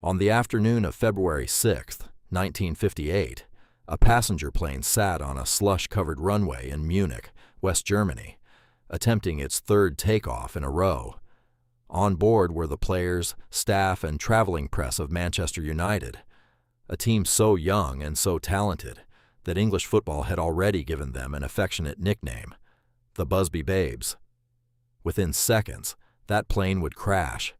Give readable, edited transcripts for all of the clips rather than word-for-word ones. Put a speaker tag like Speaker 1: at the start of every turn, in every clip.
Speaker 1: On the afternoon of February 6, 1958, a passenger plane sat on a slush-covered runway in Munich, West Germany, attempting its third takeoff in a row. On board were the players, staff, and traveling press of Manchester United, a team so young and so talented that English football had already given them an affectionate nickname, the Busby Babes. Within seconds, that plane would crash.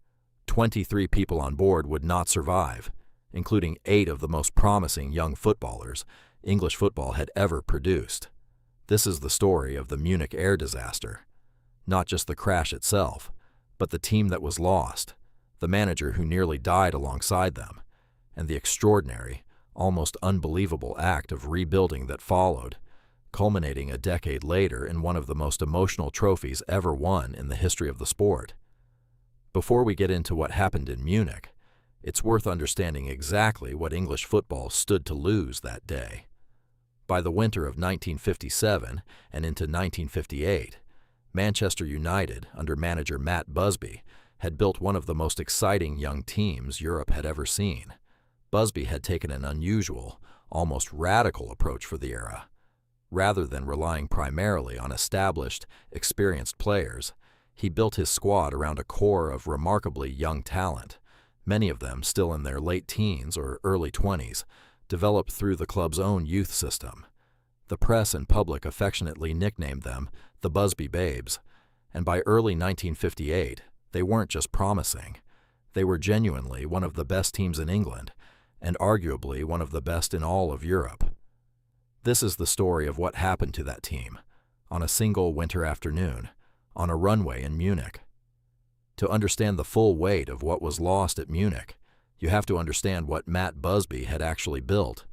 Speaker 1: 23 people on board would not survive, including 8 of the most promising young footballers English football had ever produced. This is the story of the Munich Air Disaster. Not just the crash itself, but the team that was lost, the manager who nearly died alongside them, and the extraordinary, almost unbelievable act of rebuilding that followed, culminating a decade later in one of the most emotional trophies ever won in the history of the sport. Before we get into what happened in Munich, it's worth understanding exactly what English football stood to lose that day. By the winter of 1957 and into 1958, Manchester United, under manager Matt Busby, had built one of the most exciting young teams Europe had ever seen. Busby had taken an unusual, almost radical approach for the era. Rather than relying primarily on established, experienced players, he built his squad around a core of remarkably young talent, many of them still in their late teens or early 20s, developed through the club's own youth system. The press and public affectionately nicknamed them the Busby Babes, and by early 1958, they weren't just promising. They were genuinely one of the best teams in England, and arguably one of the best in all of Europe. This is the story of what happened to that team, on a single winter afternoon, on a runway in Munich. To understand the full weight of what was lost at Munich, you have to understand what Matt Busby had actually built.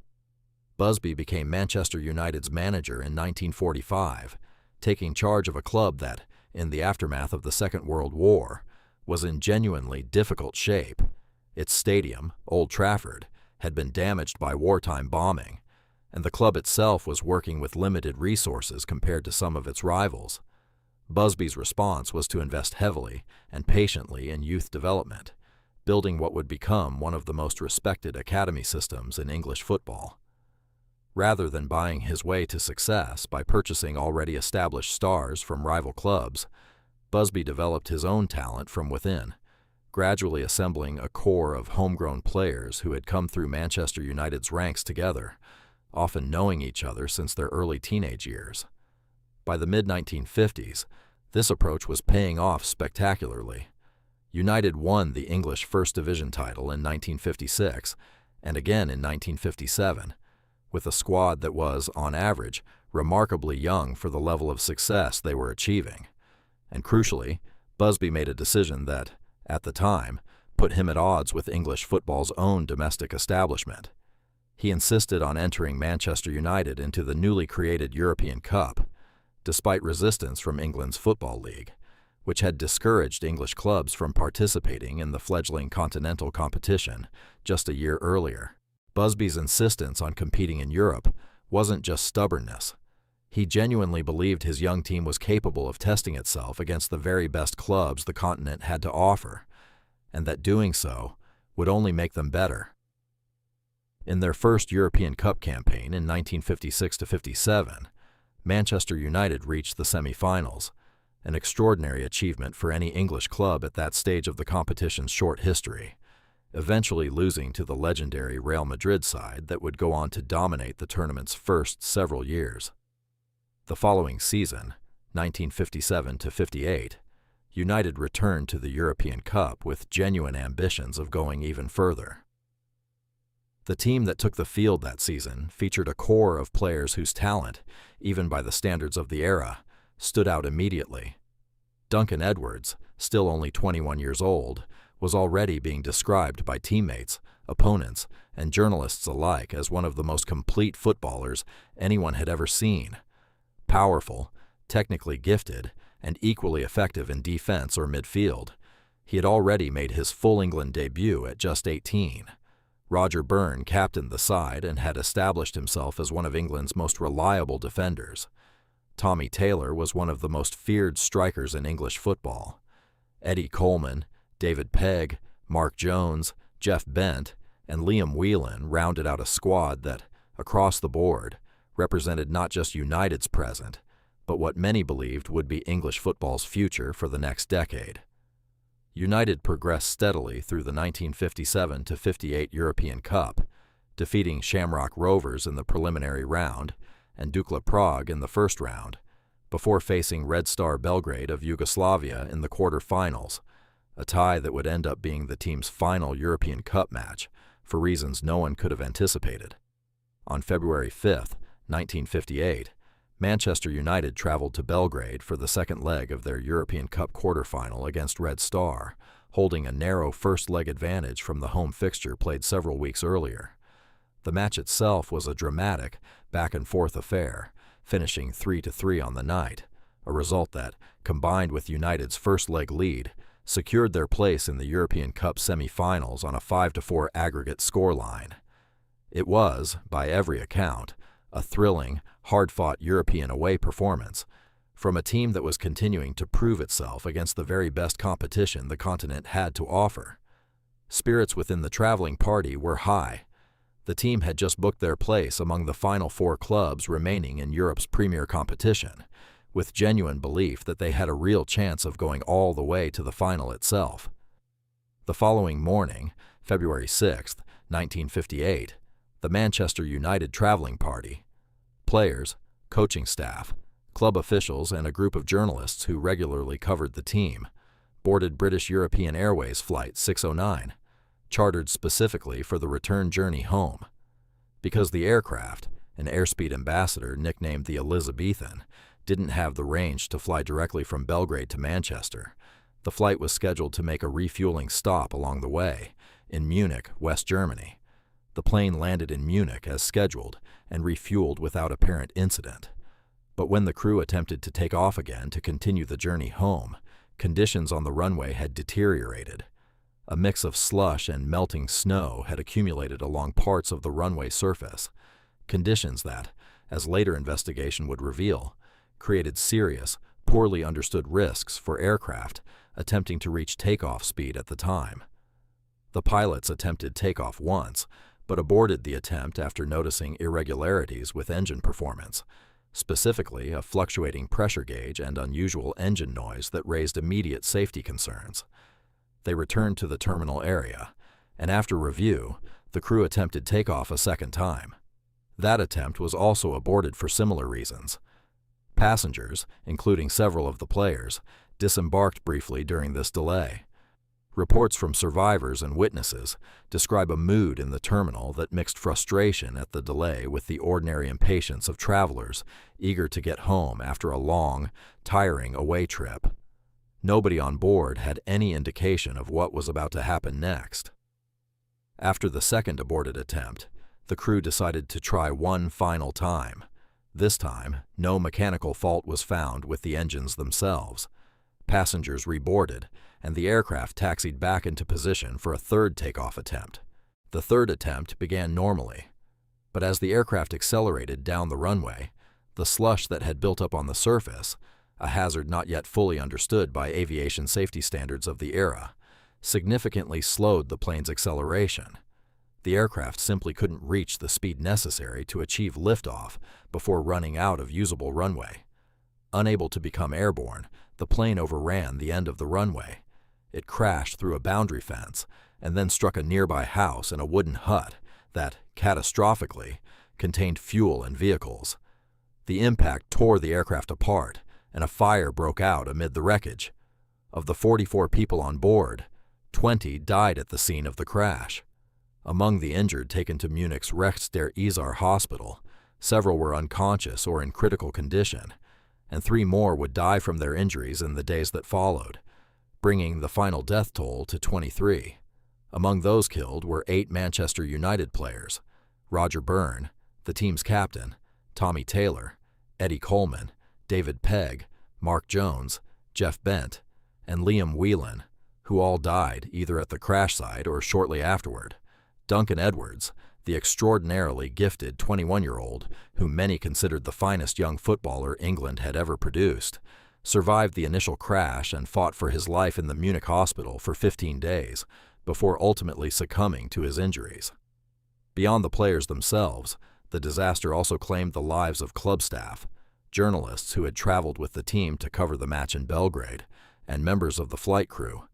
Speaker 1: Busby became Manchester United's manager in 1945, taking charge of a club that, in the aftermath of the Second World War, was in genuinely difficult shape. Its stadium, Old Trafford, had been damaged by wartime bombing, and the club itself was working with limited resources compared to some of its rivals. Busby's response was to invest heavily and patiently in youth development, building what would become one of the most respected academy systems in English football. Rather than buying his way to success by purchasing already established stars from rival clubs, Busby developed his own talent from within, gradually assembling a core of homegrown players who had come through Manchester United's ranks together, often knowing each other since their early teenage years. By the mid-1950s, this approach was paying off spectacularly. United won the English First Division title in 1956 and again in 1957, with a squad that was, on average, remarkably young for the level of success they were achieving. And crucially, Busby made a decision that, at the time, put him at odds with English football's own domestic establishment. He insisted on entering Manchester United into the newly created European Cup, despite resistance from England's Football League, which had discouraged English clubs from participating in the fledgling continental competition just a year earlier. Busby's insistence on competing in Europe wasn't just stubbornness. He genuinely believed his young team was capable of testing itself against the very best clubs the continent had to offer, and that doing so would only make them better. In their first European Cup campaign in 1956-57, Manchester United reached the semi-finals, an extraordinary achievement for any English club at that stage of the competition's short history, eventually losing to the legendary Real Madrid side that would go on to dominate the tournament's first several years. The following season, 1957-58, United returned to the European Cup with genuine ambitions of going even further. The team that took the field that season featured a core of players whose talent, even by the standards of the era, stood out immediately. Duncan Edwards, still only 21 years old, was already being described by teammates, opponents, and journalists alike as one of the most complete footballers anyone had ever seen. Powerful, technically gifted, and equally effective in defense or midfield, he had already made his full England debut at just 18. Roger Byrne captained the side and had established himself as one of England's most reliable defenders. Tommy Taylor was one of the most feared strikers in English football. Eddie Coleman, David Pegg, Mark Jones, Jeff Bent, and Liam Whelan rounded out a squad that, across the board, represented not just United's present, but what many believed would be English football's future for the next decade. United progressed steadily through the 1957-58 European Cup, defeating Shamrock Rovers in the preliminary round and Dukla Prague in the first round, before facing Red Star Belgrade of Yugoslavia in the quarter-finals, a tie that would end up being the team's final European Cup match for reasons no one could have anticipated. On February 5, 1958, Manchester United traveled to Belgrade for the second leg of their European Cup quarter-final against Red Star, holding a narrow first-leg advantage from the home fixture played several weeks earlier. The match itself was a dramatic, back-and-forth affair, finishing 3-3 on the night, a result that, combined with United's first-leg lead, secured their place in the European Cup semi-finals on a 5-4 aggregate scoreline. It was, by every account, a thrilling, hard-fought European away performance from a team that was continuing to prove itself against the very best competition the continent had to offer. Spirits within the traveling party were high. The team had just booked their place among the final 4 clubs remaining in Europe's premier competition, with genuine belief that they had a real chance of going all the way to the final itself. The following morning, February 6, 1958, the Manchester United traveling party, players, coaching staff, club officials, and a group of journalists who regularly covered the team, boarded British European Airways Flight 609, chartered specifically for the return journey home. Because the aircraft, an airspeed ambassador nicknamed the Elizabethan, didn't have the range to fly directly from Belgrade to Manchester, the flight was scheduled to make a refueling stop along the way, in Munich, West Germany. The plane landed in Munich as scheduled and refueled without apparent incident. But when the crew attempted to take off again to continue the journey home, conditions on the runway had deteriorated. A mix of slush and melting snow had accumulated along parts of the runway surface, conditions that, as later investigation would reveal, created serious, poorly understood risks for aircraft attempting to reach takeoff speed at the time. The pilots attempted takeoff once, but aborted the attempt after noticing irregularities with engine performance, specifically a fluctuating pressure gauge and unusual engine noise that raised immediate safety concerns. They returned to the terminal area, and after review, the crew attempted takeoff a second time. That attempt was also aborted for similar reasons. Passengers, including several of the players, disembarked briefly during this delay. Reports from survivors and witnesses describe a mood in the terminal that mixed frustration at the delay with the ordinary impatience of travelers eager to get home after a long, tiring away trip. Nobody on board had any indication of what was about to happen next. After the second aborted attempt, the crew decided to try one final time. This time, no mechanical fault was found with the engines themselves. Passengers reboarded, and the aircraft taxied back into position for a third takeoff attempt. The third attempt began normally, but as the aircraft accelerated down the runway, the slush that had built up on the surface, a hazard not yet fully understood by aviation safety standards of the era, significantly slowed the plane's acceleration. The aircraft simply couldn't reach the speed necessary to achieve liftoff before running out of usable runway. Unable to become airborne, the plane overran the end of the runway. It crashed through a boundary fence and then struck a nearby house and a wooden hut that, catastrophically, contained fuel and vehicles. The impact tore the aircraft apart, and a fire broke out amid the wreckage. Of the 44 people on board, 20 died at the scene of the crash. Among the injured taken to Munich's Rechts der Isar hospital, several were unconscious or in critical condition, and 3 more would die from their injuries in the days that followed, bringing the final death toll to 23. Among those killed were 8 Manchester United players: Roger Byrne, the team's captain, Tommy Taylor, Eddie Coleman, David Pegg, Mark Jones, Jeff Bent, and Liam Whelan, who all died either at the crash site or shortly afterward. Duncan Edwards, the extraordinarily gifted 21-year-old, whom many considered the finest young footballer England had ever produced, survived the initial crash and fought for his life in the Munich hospital for 15 days before ultimately succumbing to his injuries. Beyond the players themselves, the disaster also claimed the lives of club staff, journalists who had traveled with the team to cover the match in Belgrade, and members of the flight crew.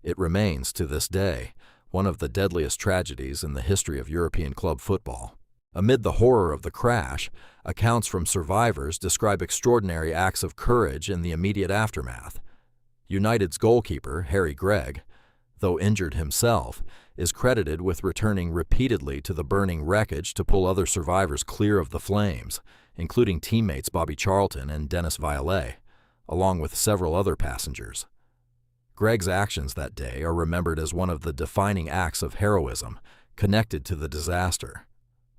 Speaker 1: It remains, to this day, one of the deadliest tragedies in the history of European club football. Amid the horror of the crash, accounts from survivors describe extraordinary acts of courage in the immediate aftermath. United's goalkeeper, Harry Gregg, though injured himself, is credited with returning repeatedly to the burning wreckage to pull other survivors clear of the flames, including teammates Bobby Charlton and Dennis Viollet, along with several other passengers. Gregg's actions that day are remembered as one of the defining acts of heroism connected to the disaster.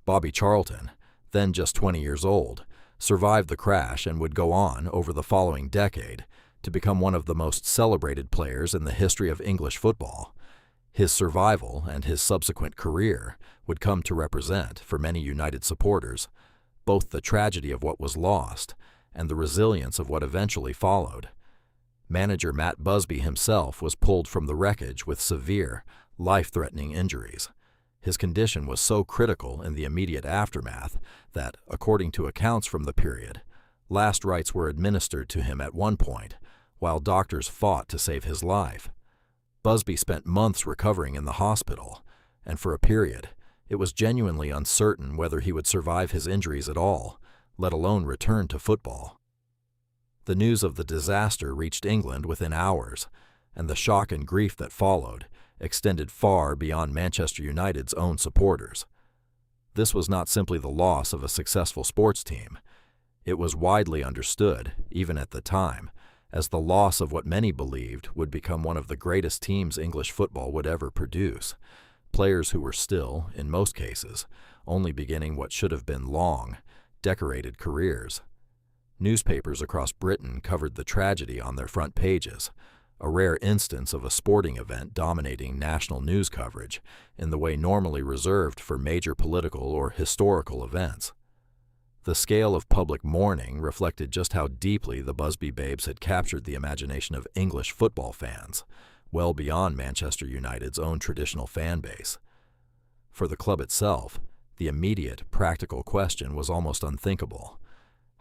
Speaker 1: Bobby Charlton, then just 20 years old, survived the crash and would go on, over the following decade, to become one of the most celebrated players in the history of English football. His survival and his subsequent career would come to represent, for many United supporters, both the tragedy of what was lost and the resilience of what eventually followed. Manager Matt Busby himself was pulled from the wreckage with severe, life-threatening injuries. His condition was so critical in the immediate aftermath that, according to accounts from the period, last rites were administered to him at one point, while doctors fought to save his life. Busby spent months recovering in the hospital, and for a period, it was genuinely uncertain whether he would survive his injuries at all, let alone return to football. The news of the disaster reached England within hours, and the shock and grief that followed extended far beyond Manchester United's own supporters. This was not simply the loss of a successful sports team. It was widely understood, even at the time, as the loss of what many believed would become one of the greatest teams English football would ever produce, players who were still, in most cases, only beginning what should have been long, decorated careers. Newspapers across Britain covered the tragedy on their front pages, a rare instance of a sporting event dominating national news coverage in the way normally reserved for major political or historical events. The scale of public mourning reflected just how deeply the Busby Babes had captured the imagination of English football fans, well beyond Manchester United's own traditional fan base. For the club itself, the immediate, practical question was almost unthinkable.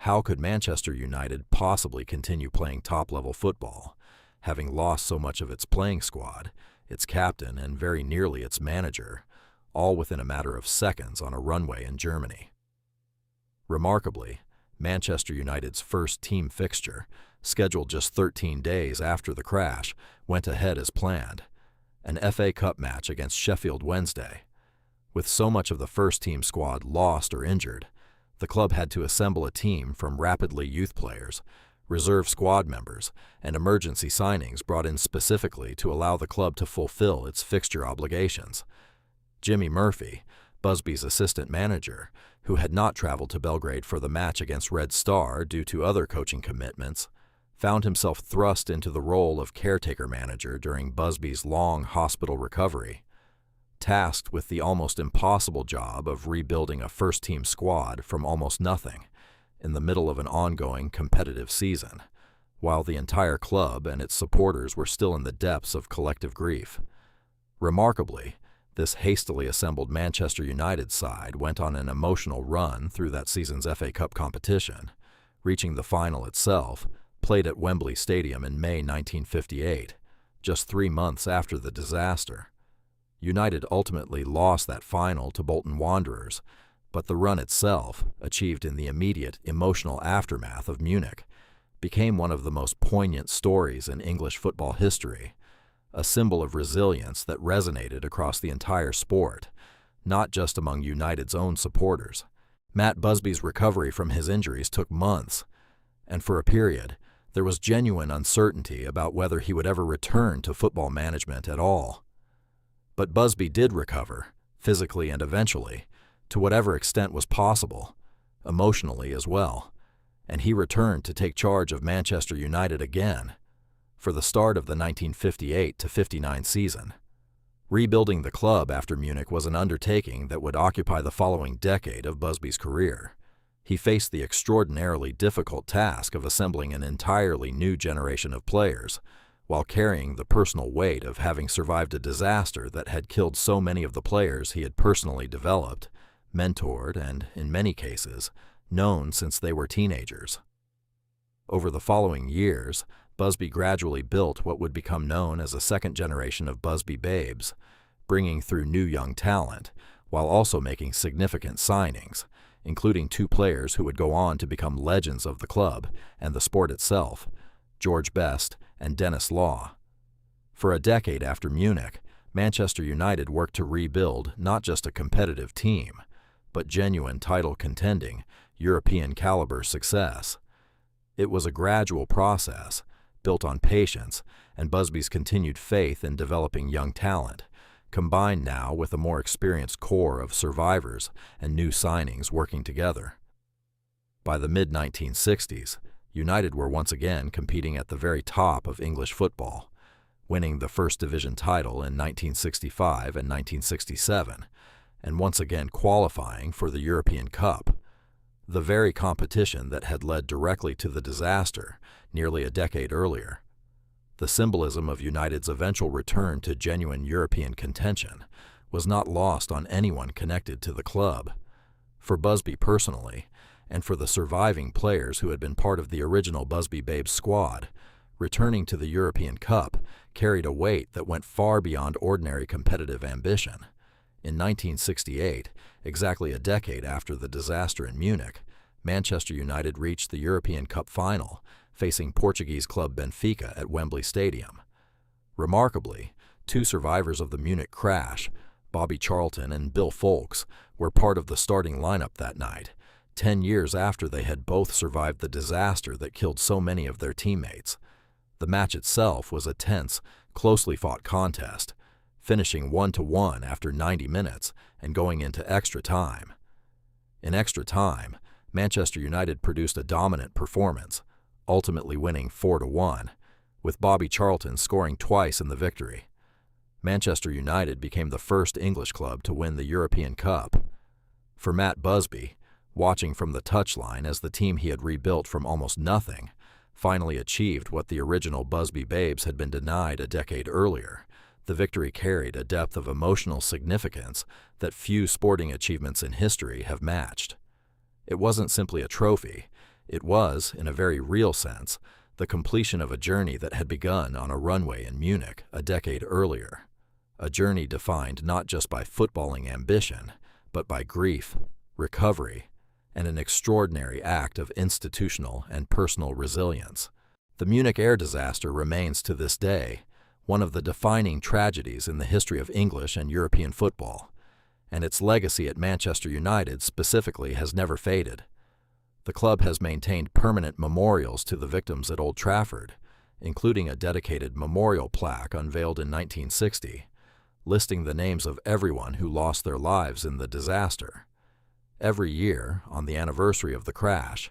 Speaker 1: How could Manchester United possibly continue playing top-level football, having lost so much of its playing squad, its captain, and very nearly its manager, all within a matter of seconds on a runway in Germany? Remarkably, Manchester United's first team fixture, scheduled just 13 days after the crash, went ahead as planned, an FA Cup match against Sheffield Wednesday. With so much of the first-team squad lost or injured, the club had to assemble a team from rapidly youth players, reserve squad members, and emergency signings brought in specifically to allow the club to fulfill its fixture obligations. Jimmy Murphy, Busby's assistant manager, who had not traveled to Belgrade for the match against Red Star due to other coaching commitments, found himself thrust into the role of caretaker manager during Busby's long hospital recovery. Tasked with the almost impossible job of rebuilding a first-team squad from almost nothing in the middle of an ongoing competitive season, while the entire club and its supporters were still in the depths of collective grief. Remarkably, this hastily assembled Manchester United side went on an emotional run through that season's FA Cup competition, reaching the final itself, played at Wembley Stadium in May 1958, just 3 months after the disaster. United ultimately lost that final to Bolton Wanderers, but the run itself, achieved in the immediate, emotional aftermath of Munich, became one of the most poignant stories in English football history, a symbol of resilience that resonated across the entire sport, not just among United's own supporters. Matt Busby's recovery from his injuries took months, and for a period, there was genuine uncertainty about whether he would ever return to football management at all. But Busby did recover, physically and eventually, to whatever extent was possible, emotionally as well, and he returned to take charge of Manchester United again for the start of the 1958-59 season. Rebuilding the club after Munich was an undertaking that would occupy the following decade of Busby's career. He faced the extraordinarily difficult task of assembling an entirely new generation of players, while carrying the personal weight of having survived a disaster that had killed so many of the players he had personally developed, mentored, and, in many cases, known since they were teenagers. Over the following years, Busby gradually built what would become known as a second generation of Busby Babes, bringing through new young talent, while also making significant signings, including two players who would go on to become legends of the club and the sport itself, George Best and Dennis Law. For a decade after Munich, Manchester United worked to rebuild not just a competitive team, but genuine title-contending, European-caliber success. It was a gradual process, built on patience and Busby's continued faith in developing young talent, combined now with a more experienced core of survivors and new signings working together. By the mid-1960s, United were once again competing at the very top of English football, winning the First Division title in 1965 and 1967, and once again qualifying for the European Cup, the very competition that had led directly to the disaster nearly a decade earlier. The symbolism of United's eventual return to genuine European contention was not lost on anyone connected to the club. For Busby personally, and for the surviving players who had been part of the original Busby Babes squad, returning to the European Cup carried a weight that went far beyond ordinary competitive ambition. In 1968, exactly a decade after the disaster in Munich, Manchester United reached the European Cup final, facing Portuguese club Benfica at Wembley Stadium. Remarkably, two survivors of the Munich crash, Bobby Charlton and Bill Foulkes, were part of the starting lineup that night, 10 years after they had both survived the disaster that killed so many of their teammates. The match itself was a tense, closely fought contest, finishing 1-1 after 90 minutes and going into extra time. In extra time, Manchester United produced a dominant performance, ultimately winning 4-1, with Bobby Charlton scoring twice in the victory. Manchester United became the first English club to win the European Cup. For Matt Busby, watching from the touchline as the team he had rebuilt from almost nothing finally achieved what the original Busby Babes had been denied a decade earlier, the victory carried a depth of emotional significance that few sporting achievements in history have matched. It wasn't simply a trophy. It was, in a very real sense, the completion of a journey that had begun on a runway in Munich a decade earlier. A journey defined not just by footballing ambition, but by grief, recovery, and an extraordinary act of institutional and personal resilience. The Munich Air Disaster remains to this day one of the defining tragedies in the history of English and European football, and its legacy at Manchester United specifically has never faded. The club has maintained permanent memorials to the victims at Old Trafford, including a dedicated memorial plaque unveiled in 1960, listing the names of everyone who lost their lives in the disaster. Every year, on the anniversary of the crash,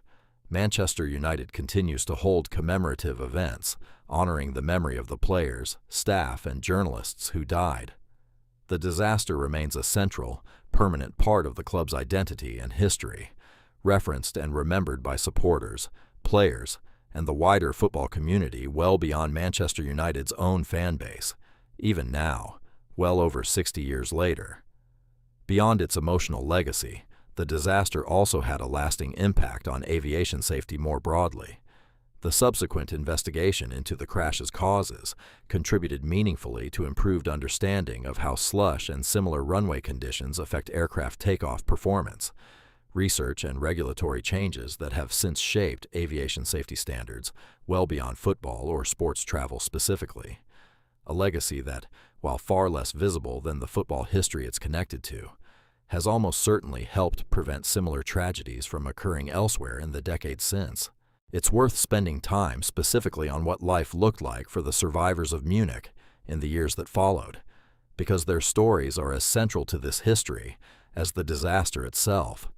Speaker 1: Manchester United continues to hold commemorative events honoring the memory of the players, staff, and journalists who died. The disaster remains a central, permanent part of the club's identity and history, referenced and remembered by supporters, players, and the wider football community well beyond Manchester United's own fan base, even now, well over 60 years later. Beyond its emotional legacy, the disaster also had a lasting impact on aviation safety more broadly. The subsequent investigation into the crash's causes contributed meaningfully to improved understanding of how slush and similar runway conditions affect aircraft takeoff performance, research and regulatory changes that have since shaped aviation safety standards well beyond football or sports travel specifically. A legacy that, while far less visible than the football history it's connected to, has almost certainly helped prevent similar tragedies from occurring elsewhere in the decades since. It's worth spending time specifically on what life looked like for the survivors of Munich in the years that followed, because their stories are as central to this history as the disaster itself.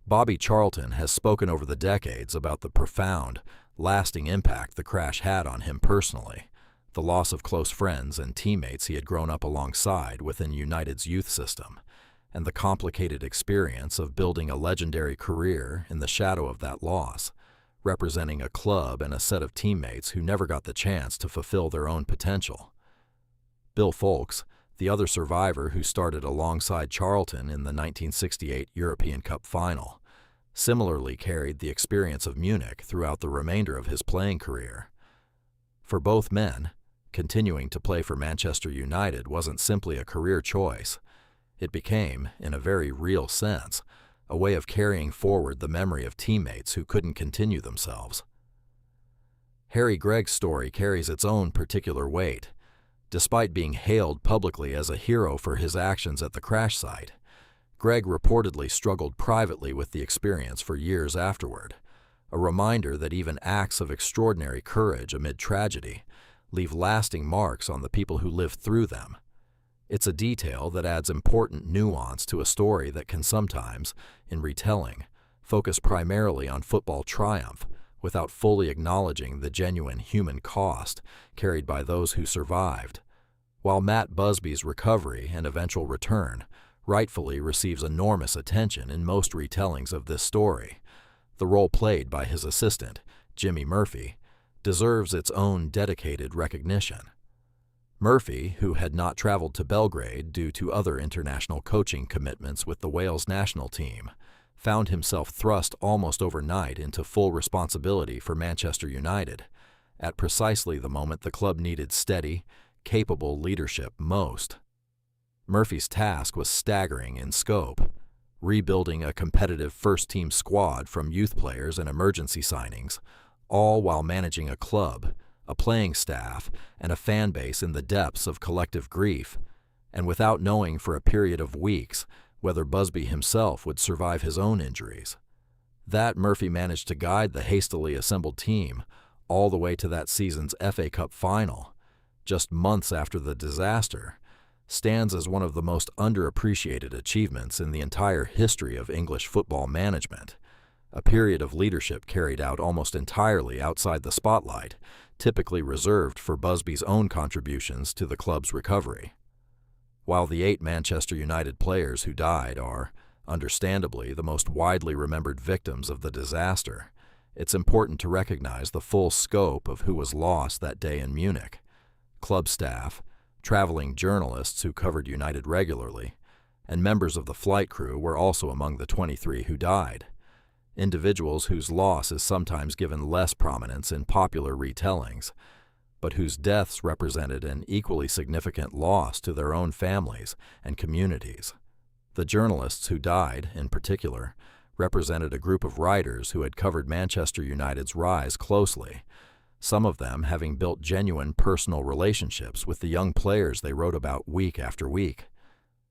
Speaker 1: Bobby Charlton has spoken over the decades about the profound, lasting impact the crash had on him personally, the loss of close friends and teammates he had grown up alongside within United's youth system, and the complicated experience of building a legendary career in the shadow of that loss, representing a club and a set of teammates who never got the chance to fulfill their own potential. Bill Folks, the other survivor who started alongside Charlton in the 1968 European Cup final, similarly carried the experience of Munich throughout the remainder of his playing career. For both men, continuing to play for Manchester United wasn't simply a career choice. It became, in a very real sense, a way of carrying forward the memory of teammates who couldn't continue themselves. Harry Gregg's story carries its own particular weight. Despite being hailed publicly as a hero for his actions at the crash site, Gregg reportedly struggled privately with the experience for years afterward, a reminder that even acts of extraordinary courage amid tragedy leave lasting marks on the people who live through them. It's a detail that adds important nuance to a story that can sometimes, in retelling, focus primarily on football triumph without fully acknowledging the genuine human cost carried by those who survived. While Matt Busby's recovery and eventual return rightfully receives enormous attention in most retellings of this story, the role played by his assistant, Jimmy Murphy, deserves its own dedicated recognition. Murphy, who had not traveled to Belgrade due to other international coaching commitments with the Wales national team, found himself thrust almost overnight into full responsibility for Manchester United, at precisely the moment the club needed steady, capable leadership most. Murphy's task was staggering in scope, rebuilding a competitive first-team squad from youth players and emergency signings, all while managing a club, a playing staff, and a fan base in the depths of collective grief, and without knowing for a period of weeks whether Busby himself would survive his own injuries. That Murphy managed to guide the hastily assembled team all the way to that season's FA Cup final, just months after the disaster, stands as one of the most underappreciated achievements in the entire history of English football management, a period of leadership carried out almost entirely outside the spotlight, typically reserved for Busby's own contributions to the club's recovery. While the 8 Manchester United players who died are, understandably, the most widely remembered victims of the disaster, it's important to recognize the full scope of who was lost that day in Munich. Club staff, traveling journalists who covered United regularly, and members of the flight crew were also among the 23 who died. Individuals whose loss is sometimes given less prominence in popular retellings, but whose deaths represented an equally significant loss to their own families and communities. The journalists who died, in particular, represented a group of writers who had covered Manchester United's rise closely, some of them having built genuine personal relationships with the young players they wrote about week after week.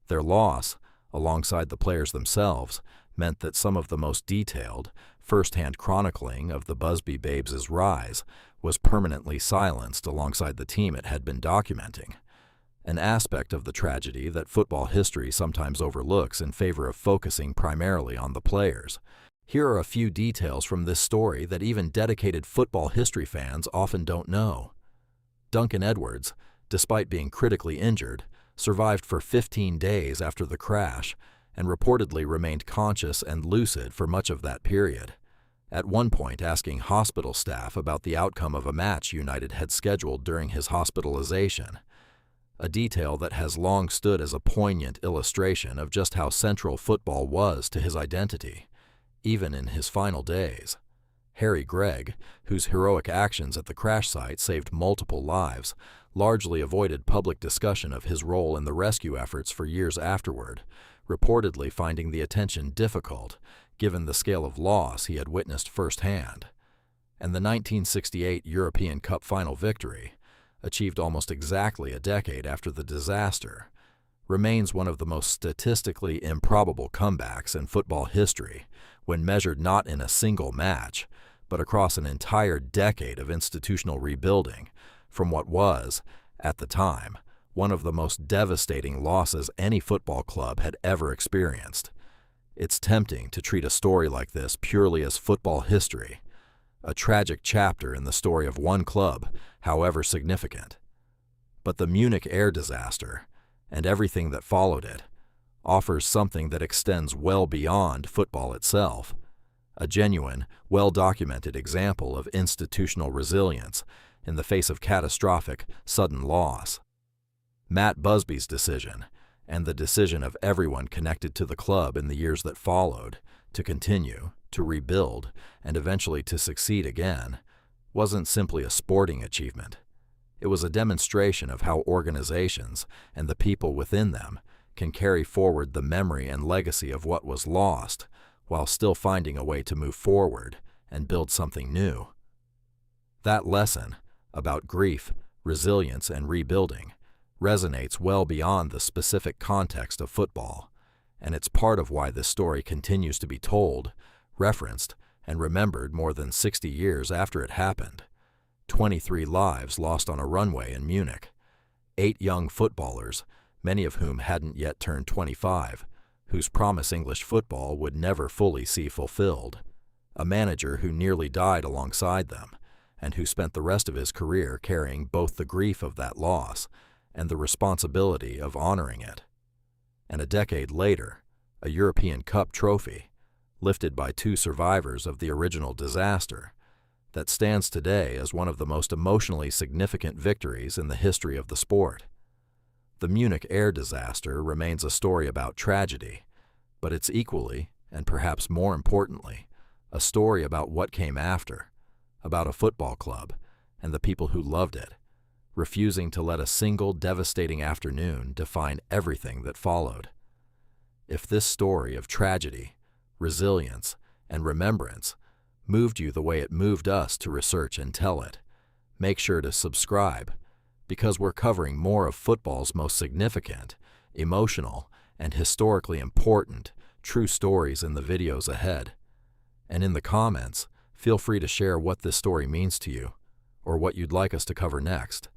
Speaker 1: Their loss, alongside the players themselves, meant that some of the most detailed, first-hand chronicling of the Busby Babes' rise was permanently silenced alongside the team it had been documenting, an aspect of the tragedy that football history sometimes overlooks in favor of focusing primarily on the players. Here are a few details from this story that even dedicated football history fans often don't know. Duncan Edwards, despite being critically injured, survived for 15 days after the crash, and reportedly remained conscious and lucid for much of that period, at one point asking hospital staff about the outcome of a match United had scheduled during his hospitalization, a detail that has long stood as a poignant illustration of just how central football was to his identity, even in his final days. Harry Gregg, whose heroic actions at the crash site saved multiple lives, largely avoided public discussion of his role in the rescue efforts for years afterward, reportedly finding the attention difficult given the scale of loss he had witnessed firsthand. And the 1968 European Cup final victory, achieved almost exactly a decade after the disaster, remains one of the most statistically improbable comebacks in football history when measured not in a single match, but across an entire decade of institutional rebuilding from what was, at the time, one of the most devastating losses any football club had ever experienced. It's tempting to treat a story like this purely as football history, a tragic chapter in the story of one club, however significant. But the Munich Air Disaster, and everything that followed it, offers something that extends well beyond football itself, a genuine, well-documented example of institutional resilience in the face of catastrophic, sudden loss. Matt Busby's decision, and the decision of everyone connected to the club in the years that followed, to continue, to rebuild, and eventually to succeed again, wasn't simply a sporting achievement. It was a demonstration of how organizations and the people within them can carry forward the memory and legacy of what was lost while still finding a way to move forward and build something new. That lesson about grief, resilience, and rebuilding resonates well beyond the specific context of football, and it's part of why this story continues to be told, referenced, and remembered more than 60 years after it happened. 23 lives lost on a runway in Munich, 8 young footballers, many of whom hadn't yet turned 25, whose promise English football would never fully see fulfilled, a manager who nearly died alongside them, and who spent the rest of his career carrying both the grief of that loss and the responsibility of honoring it. And a decade later, a European Cup trophy, lifted by 2 survivors of the original disaster, that stands today as one of the most emotionally significant victories in the history of the sport. The Munich Air Disaster remains a story about tragedy, but it's equally, and perhaps more importantly, a story about what came after, about a football club and the people who loved it, refusing to let a single devastating afternoon define everything that followed. If this story of tragedy, resilience, and remembrance moved you the way it moved us to research and tell it, make sure to subscribe, because we're covering more of football's most significant, emotional, and historically important true stories in the videos ahead. And in the comments, feel free to share what this story means to you, or what you'd like us to cover next.